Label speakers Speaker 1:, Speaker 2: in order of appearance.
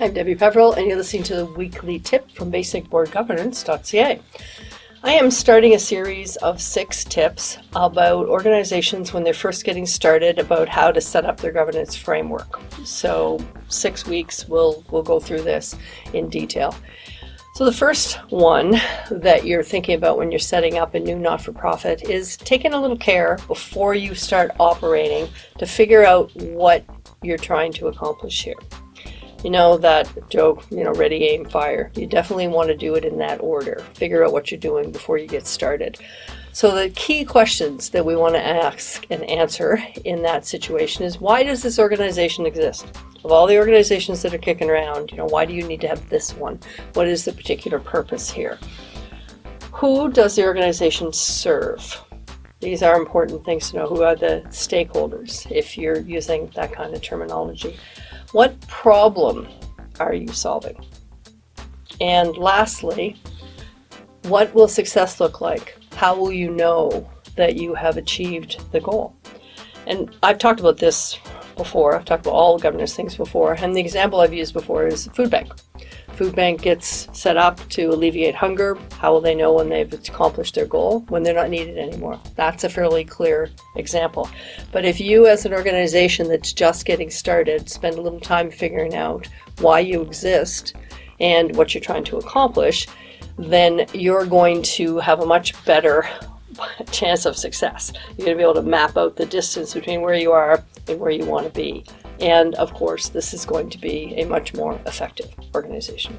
Speaker 1: I'm Debbie Peverill, and you're listening to the weekly tip from basicboardgovernance.ca. I am starting a series of 6 tips about organizations when they're first getting started about how to set up their governance framework. So 6 weeks, we'll go through this in detail. So the first one that you're thinking about when you're setting up a new not-for-profit is taking a little care before you start operating to figure out what you're trying to accomplish here. You know that joke, ready, aim, fire. You definitely want to do it in that order. Figure out what you're doing before you get started. So the key questions that we want to ask and answer in that situation is, why does this organization exist? Of all the organizations that are kicking around, why do you need to have this one? What is the particular purpose here? Who does the organization serve? These are important things to know. Who are the stakeholders, if you're using that kind of terminology? What problem are you solving? And lastly, what will success look like? How will you know that you have achieved the goal? And I've talked about this before. I've talked about all governance things before. And the example I've used before is food bank. Food bank gets set up to alleviate hunger. How will they know when they've accomplished their goal? When they're not needed anymore. That's a fairly clear example. But if you, as an organization that's just getting started, spend a little time figuring out why you exist and what you're trying to accomplish, then you're going to have a much better chance of success. You're going to be able to map out the distance between where you are and where you want to be. And of course, this is going to be a much more effective organization.